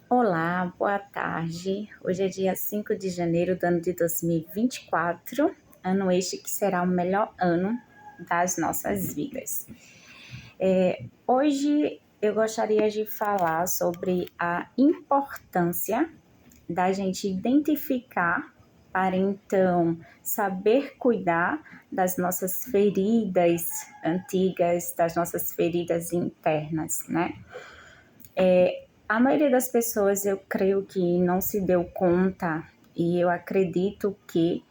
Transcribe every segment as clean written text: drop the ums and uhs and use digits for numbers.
Olá, boa tarde. Hoje é dia 5 de janeiro do ano de 2024, ano este que será o melhor ano das nossas vidas. Hoje eu gostaria de falar sobre a importância da gente identificar para então saber cuidar das nossas feridas antigas, das nossas feridas internas, né? A maioria das pessoas, eu creio que não se deu conta, e eu acredito que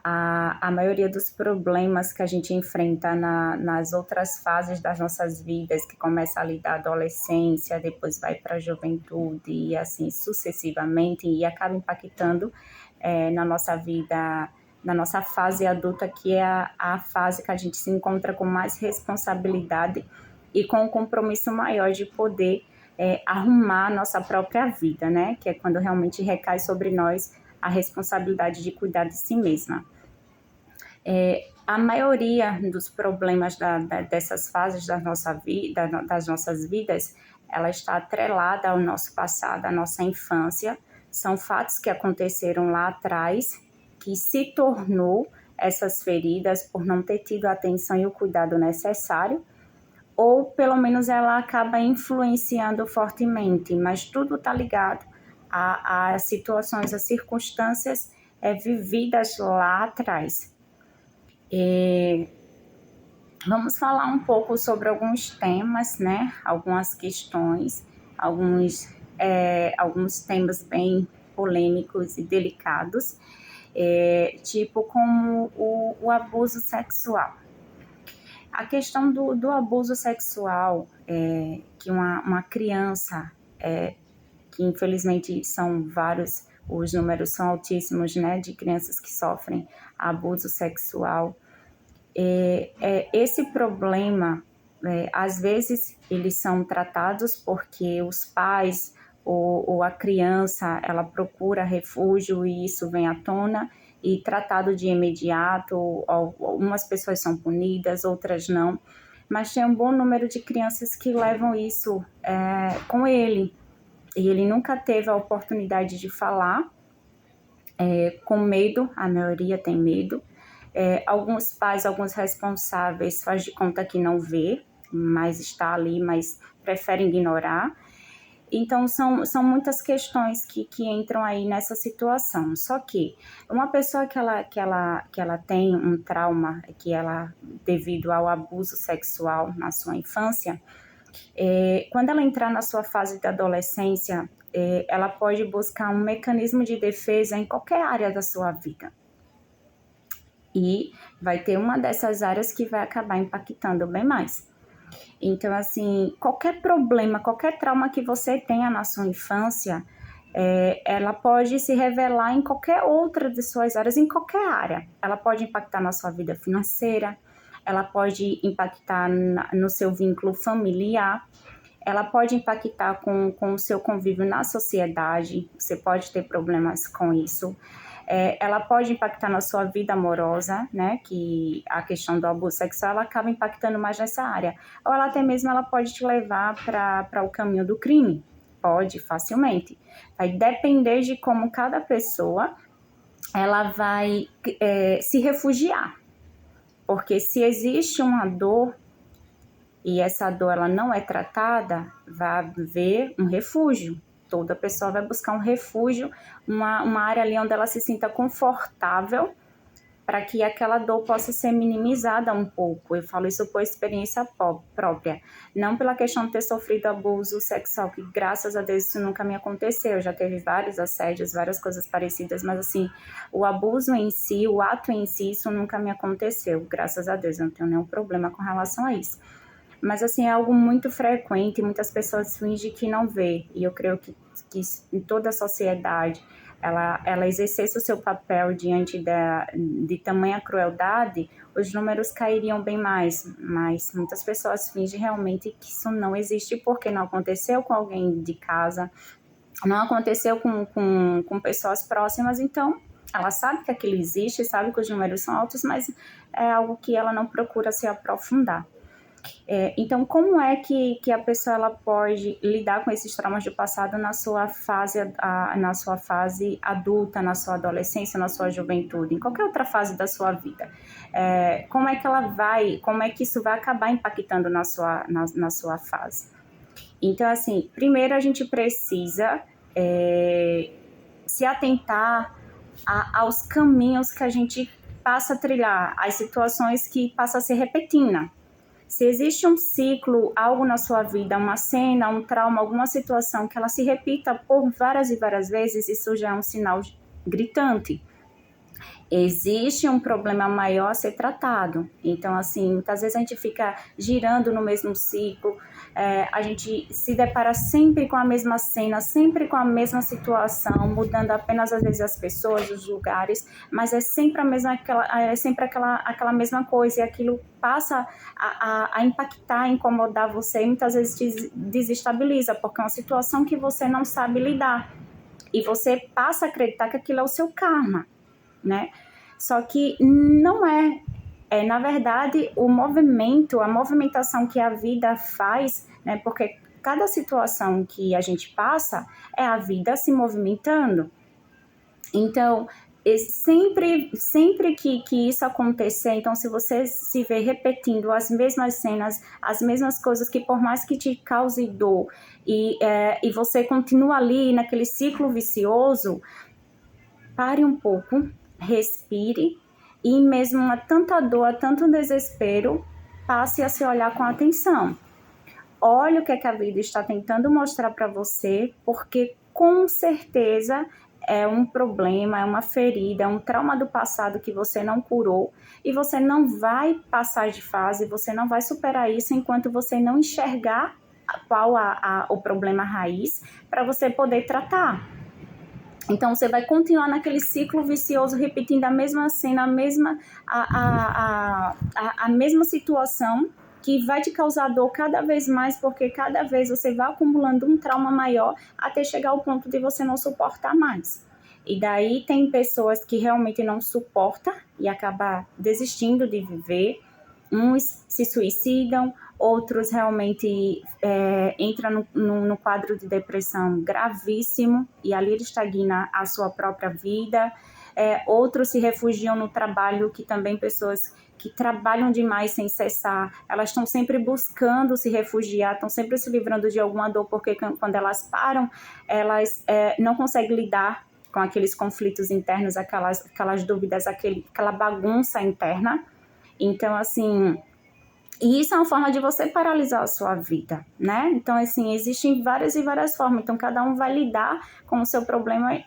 a maioria dos problemas que a gente enfrenta nas outras fases das nossas vidas, que começa ali da adolescência, depois vai para a juventude e assim sucessivamente, e acaba impactando na nossa vida, na nossa fase adulta, que é a fase que a gente se encontra com mais responsabilidade e com um compromisso maior de poder arrumar a nossa própria vida, né? Que é quando realmente recai sobre nós a responsabilidade de cuidar de si mesma. A maioria dos problemas dessas fases das nossas vidas, ela está atrelada ao nosso passado, à nossa infância. São fatos que aconteceram lá atrás, que se tornou essas feridas por não ter tido a atenção e o cuidado necessário, ou pelo menos ela acaba influenciando fortemente, mas tudo está ligado a situações, a circunstâncias vividas lá atrás. Vamos falar um pouco sobre alguns temas, né? Algumas questões, alguns temas bem polêmicos e delicados, tipo como o abuso sexual. A questão do abuso sexual, que uma criança, que infelizmente são vários, os números são altíssimos, né, de crianças que sofrem abuso sexual. Esse problema, às vezes, eles são tratados porque os pais ou a criança, ela procura refúgio e isso vem à tona e tratado de imediato. Algumas pessoas são punidas, outras não, mas tem um bom número de crianças que levam isso com ele, e ele nunca teve a oportunidade de falar, com medo, a maioria tem medo. Alguns pais, alguns responsáveis faz de conta que não vê, mas está ali, mas preferem ignorar. Então, são muitas questões que entram aí nessa situação. Só que uma pessoa que ela tem um trauma, devido ao abuso sexual na sua infância, quando ela entrar na sua fase da adolescência, ela pode buscar um mecanismo de defesa em qualquer área da sua vida. E vai ter uma dessas áreas que vai acabar impactando bem mais. Então, assim, qualquer problema, qualquer trauma que você tenha na sua infância, ela pode se revelar em qualquer outra de suas áreas, em qualquer área. Ela pode impactar na sua vida financeira, ela pode impactar no seu vínculo familiar, ela pode impactar com o seu convívio na sociedade, você pode ter problemas com isso. Ela pode impactar na sua vida amorosa, né, que a questão do abuso sexual ela acaba impactando mais nessa área. Ou ela até mesmo ela pode te levar para o caminho do crime, pode, facilmente. Vai depender de como cada pessoa ela vai se refugiar, porque se existe uma dor e essa dor ela não é tratada, vai haver um refúgio. Toda pessoa vai buscar um refúgio, uma área ali onde ela se sinta confortável, para que aquela dor possa ser minimizada um pouco. Eu falo isso por experiência própria, não pela questão de ter sofrido abuso sexual, que graças a Deus isso nunca me aconteceu. Eu já teve vários assédios, várias coisas parecidas, mas assim, o abuso em si, o ato em si, isso nunca me aconteceu. Graças a Deus, eu não tenho nenhum problema com relação a isso. Mas, assim, é algo muito frequente, muitas pessoas fingem que não vê. E eu creio que em toda a sociedade, ela exercesse o seu papel diante de tamanha crueldade, os números cairiam bem mais. Mas muitas pessoas fingem realmente que isso não existe porque não aconteceu com alguém de casa, não aconteceu com pessoas próximas, então ela sabe que aquilo existe, sabe que os números são altos, mas é algo que ela não procura se aprofundar. Então, como é que a pessoa ela pode lidar com esses traumas do passado na sua fase adulta, na sua adolescência, na sua juventude, em qualquer outra fase da sua vida? Como é que isso vai acabar impactando na sua fase? Então, assim, primeiro a gente precisa se atentar aos caminhos que a gente passa a trilhar, as situações que passam a ser repetindo. Se existe um ciclo, algo na sua vida, uma cena, um trauma, alguma situação que ela se repita por várias e várias vezes, isso já é um sinal gritante. Existe um problema maior a ser tratado. Então, assim, muitas vezes a gente fica girando no mesmo ciclo, a gente se depara sempre com a mesma cena, sempre com a mesma situação, mudando apenas às vezes as pessoas, os lugares, mas é sempre aquela mesma coisa, e aquilo passa a impactar, a incomodar você, e muitas vezes te desestabiliza, porque é uma situação que você não sabe lidar, e você passa a acreditar que aquilo é o seu karma, né? Só que não é. Na verdade, a movimentação que a vida faz, né? Porque cada situação que a gente passa é a vida se movimentando. Então, sempre que isso acontecer, então se você se vê repetindo as mesmas cenas, as mesmas coisas que por mais que te cause dor, e você continua ali naquele ciclo vicioso, pare um pouco, respire, e mesmo a tanta dor, a tanto desespero, passe a se olhar com atenção. Olhe o que a vida está tentando mostrar para você, porque com certeza é um problema, é uma ferida, é um trauma do passado que você não curou, e você não vai passar de fase, você não vai superar isso enquanto você não enxergar qual o problema raiz para você poder tratar. Então, você vai continuar naquele ciclo vicioso, repetindo a mesma cena, a mesma situação, que vai te causar dor cada vez mais, porque cada vez você vai acumulando um trauma maior, até chegar ao ponto de você não suportar mais. E daí tem pessoas que realmente não suportam e acabam desistindo de viver. Uns se suicidam, outros realmente entram no quadro de depressão gravíssimo, e ali ele estagna a sua própria vida. Outros se refugiam no trabalho, que também pessoas que trabalham demais sem cessar, elas estão sempre buscando se refugiar, estão sempre se livrando de alguma dor, porque quando elas param, elas não conseguem lidar com aqueles conflitos internos, aquelas dúvidas, aquela bagunça interna. Então, assim, e isso é uma forma de você paralisar a sua vida, né? Então, assim, existem várias e várias formas. Então, cada um vai lidar com o seu problema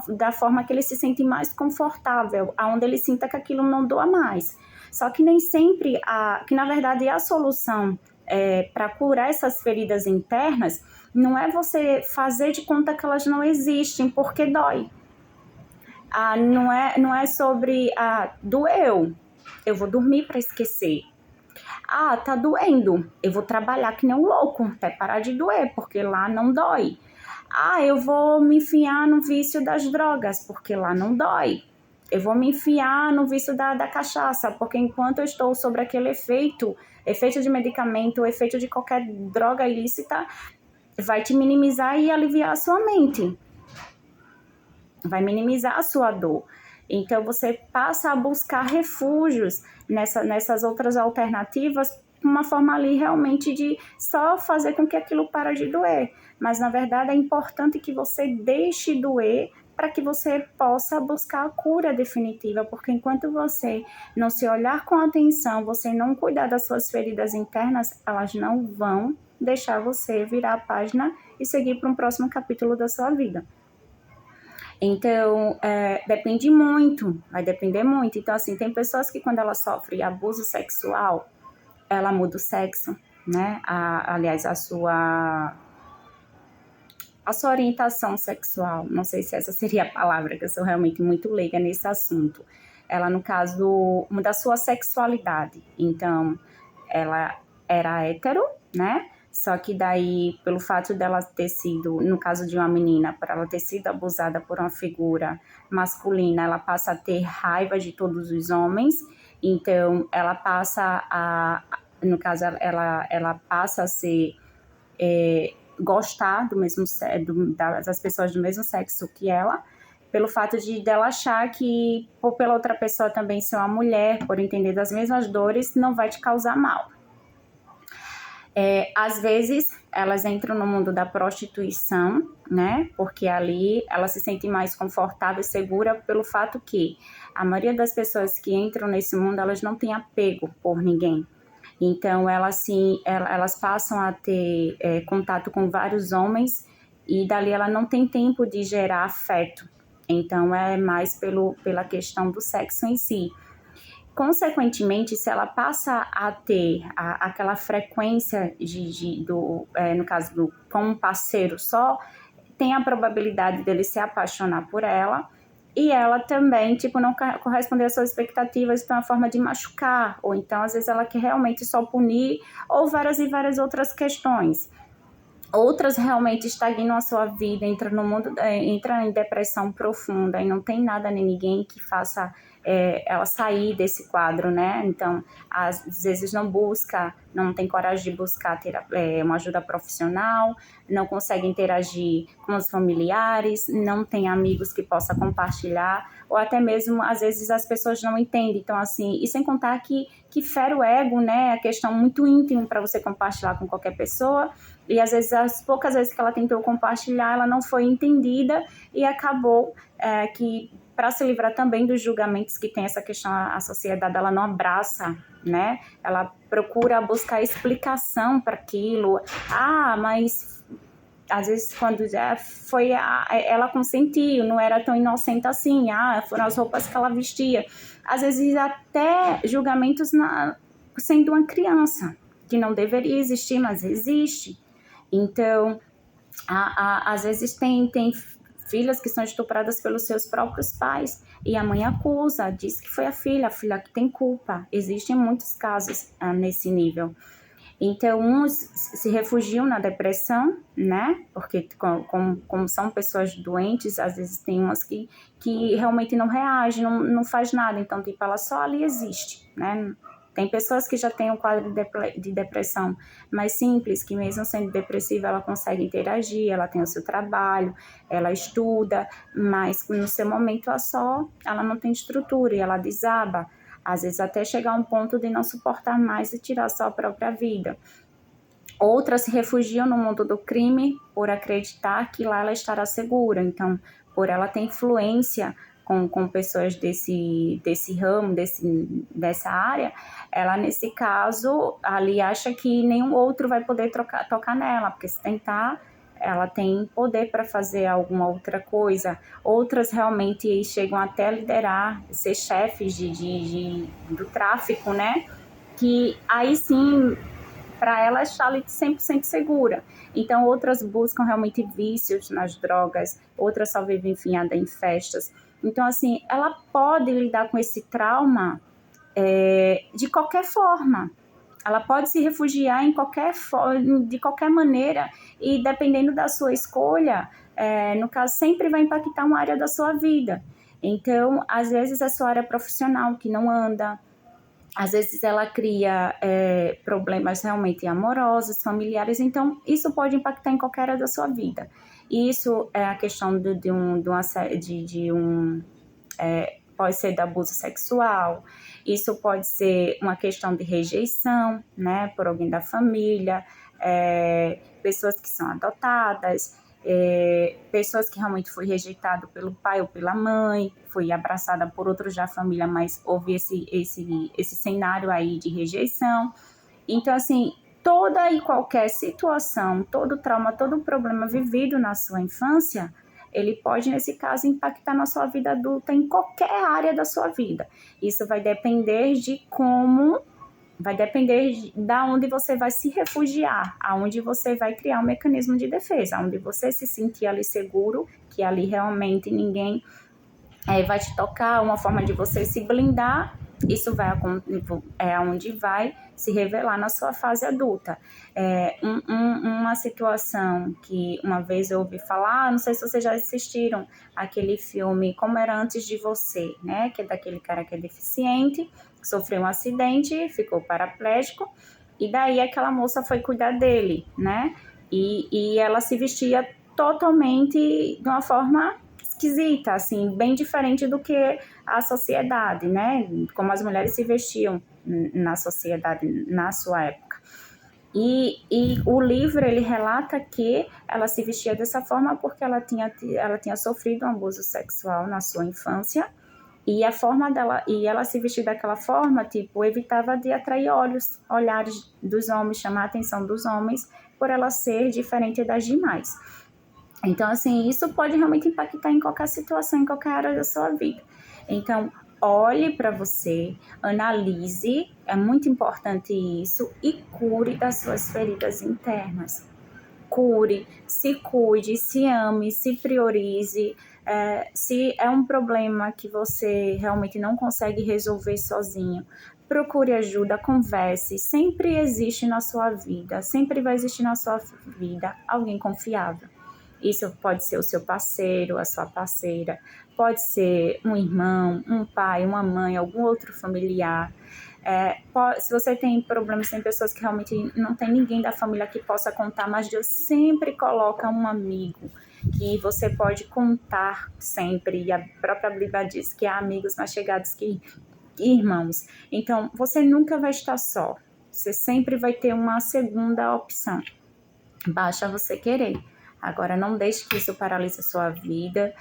da forma que ele se sente mais confortável, aonde ele sinta que aquilo não doa mais. Só que nem sempre, que na verdade a solução para curar essas feridas internas não é você fazer de conta que elas não existem, porque dói. Não é sobre doeu, eu vou dormir para esquecer. Tá doendo, eu vou trabalhar que nem um louco até parar de doer, porque lá não dói. Eu vou me enfiar no vício das drogas, porque lá não dói. Eu vou me enfiar no vício da cachaça, porque enquanto eu estou sobre aquele efeito de medicamento, efeito de qualquer droga ilícita, vai te minimizar e aliviar a sua mente. Vai minimizar a sua dor. Então, você passa a buscar refúgios nessas outras alternativas, uma forma ali realmente de só fazer com que aquilo pare de doer. Mas, na verdade, é importante que você deixe doer para que você possa buscar a cura definitiva, porque enquanto você não se olhar com atenção, você não cuidar das suas feridas internas, elas não vão deixar você virar a página e seguir para um próximo capítulo da sua vida. Então, depende muito, vai depender muito. Então, assim, tem pessoas que quando ela sofre abuso sexual, ela muda o sexo, né? Aliás, a sua orientação sexual, não sei se essa seria a palavra, que eu sou realmente muito leiga nesse assunto. Ela, no caso, muda a sua sexualidade. Então, ela era hétero, né? Só que daí, pelo fato dela ter sido, no caso de uma menina, por ela ter sido abusada por uma figura masculina, ela passa a ter raiva de todos os homens. Então, ela passa no caso, ela passa a ser, gostar das pessoas do mesmo sexo que ela, pelo fato de dela achar que, ou pela outra pessoa também ser uma mulher, por entender das mesmas dores, não vai te causar mal. Às vezes, elas entram no mundo da prostituição, né? Porque ali ela se sente mais confortável e segura pelo fato que a maioria das pessoas que entram nesse mundo, elas não têm apego por ninguém. Então, elas passam a ter contato com vários homens e dali ela não tem tempo de gerar afeto. Então, é mais pela questão do sexo em si. Consequentemente, se ela passa a ter aquela frequência no caso com um parceiro só, tem a probabilidade dele se apaixonar por ela e ela também, tipo, não corresponder às suas expectativas, então é uma forma de machucar, ou então às vezes ela quer realmente só punir, ou várias e várias outras questões. Outras realmente estagnam a sua vida, entram no mundo, entra em depressão profunda e não tem nada nem ninguém que faça ela sair desse quadro, né? Então, às vezes não tem coragem de buscar uma ajuda profissional, não consegue interagir com os familiares, não tem amigos que possa compartilhar, ou até mesmo, às vezes, as pessoas não entendem. Então, assim, e sem contar que fere o ego, né? A questão muito íntima para você compartilhar com qualquer pessoa, e às vezes, as poucas vezes que ela tentou compartilhar, ela não foi entendida e acabou que, para se livrar também dos julgamentos que tem essa questão, a sociedade ela não abraça, né? Ela procura buscar explicação para aquilo. Mas às vezes quando ela consentiu, não era tão inocente assim. Foram as roupas que ela vestia. Às vezes até julgamentos sendo uma criança, que não deveria existir, mas existe. Então, às vezes tem filhas que são estupradas pelos seus próprios pais e a mãe acusa, diz que foi a filha que tem culpa. Existem muitos casos nesse nível. Então, uns se refugiam na depressão, né? Porque como são pessoas doentes, às vezes tem umas que realmente não reagem, não faz nada. Então, tipo, ela só ali existe, né? Tem pessoas que já têm um quadro de depressão mais simples, que mesmo sendo depressiva, ela consegue interagir, ela tem o seu trabalho, ela estuda, mas no seu momento ela não tem estrutura e ela desaba. Às vezes até chegar a um ponto de não suportar mais e tirar sua própria vida. Outras se refugiam no mundo do crime por acreditar que lá ela estará segura. Então, por ela ter influência com pessoas desse ramo, dessa área, ela, nesse caso, ali acha que nenhum outro vai poder tocar nela, porque se tentar, ela tem poder para fazer alguma outra coisa. Outras realmente chegam até a liderar, ser chefes do tráfico, né? Que aí sim, para ela está ali 100% segura. Então, outras buscam realmente vícios nas drogas, outras só vivem enfiada em festas. Então, assim, ela pode lidar com esse trauma de qualquer forma. Ela pode se refugiar de qualquer maneira e, dependendo da sua escolha, no caso, sempre vai impactar uma área da sua vida. Então, às vezes, é sua área profissional que não anda, às vezes ela cria problemas realmente amorosos, familiares, então isso pode impactar em qualquer área da sua vida. Isso é a questão pode ser de abuso sexual, isso pode ser uma questão de rejeição, né, por alguém da família, pessoas que são adotadas, pessoas que realmente foi rejeitado pelo pai ou pela mãe, foi abraçada por outros da família, mas houve esse cenário aí de rejeição. Então, assim, toda e qualquer situação, todo trauma, todo problema vivido na sua infância, ele pode, nesse caso, impactar na sua vida adulta em qualquer área da sua vida. Isso vai depender da onde você vai se refugiar, aonde você vai criar um mecanismo de defesa, onde você se sentir ali seguro, que ali realmente ninguém vai te tocar, uma forma de você se blindar. Isso onde vai se revelar na sua fase adulta. Uma situação que uma vez eu ouvi falar, não sei se vocês já assistiram aquele filme Como Era Antes de Você, né? Que é daquele cara que é deficiente, sofreu um acidente, ficou paraplégico, E daí aquela moça foi cuidar dele, né? E ela se vestia totalmente de uma forma esquisita, assim, bem diferente do que a sociedade, né? Como as mulheres se vestiam na sociedade na sua época. E o livro, ele relata que ela se vestia dessa forma porque ela tinha sofrido um abuso sexual na sua infância, e a forma dela, e ela se vestir daquela forma, tipo, evitava de atrair olhares dos homens, chamar a atenção dos homens, por ela ser diferente das demais. Então, assim, isso pode realmente impactar em qualquer situação, em qualquer área da sua vida. Então, olhe para você, analise, é muito importante isso, e cure das suas feridas internas. Cure, se cuide, se ame, se priorize. Se é um problema que você realmente não consegue resolver sozinho, procure ajuda, converse. Sempre existe na sua vida, sempre vai existir na sua vida alguém confiável. Isso pode ser o seu parceiro, a sua parceira, pode ser um irmão, um pai, uma mãe, algum outro familiar. Se você tem problemas, tem pessoas que realmente não tem ninguém da família que possa contar, mas Deus sempre coloca um amigo que você pode contar sempre, e a própria Bíblia diz que há amigos mais chegados que irmãos. Então, você nunca vai estar só, você sempre vai ter uma segunda opção, basta você querer. Agora, não deixe que isso paralise a sua vida,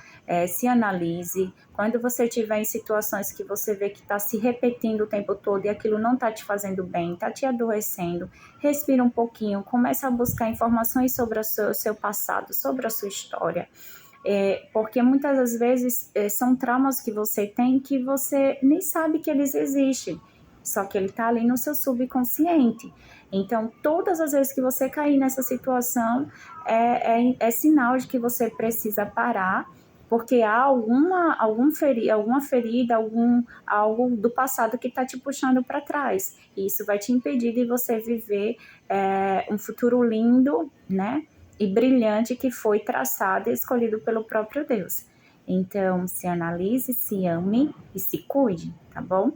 se analise. Quando você estiver em situações que você vê que está se repetindo o tempo todo e aquilo não está te fazendo bem, está te adoecendo, respira um pouquinho, comece a buscar informações sobre o seu passado, sobre a sua história. Porque muitas das vezes são traumas que você tem que você nem sabe que eles existem, só que ele está ali no seu subconsciente. Então, todas as vezes que você cair nessa situação, é sinal de que você precisa parar, porque há alguma ferida, algo do passado que está te puxando para trás. E isso vai te impedir de você viver um futuro lindo, né? E brilhante que foi traçado e escolhido pelo próprio Deus. Então, se analise, se ame e se cuide, tá bom?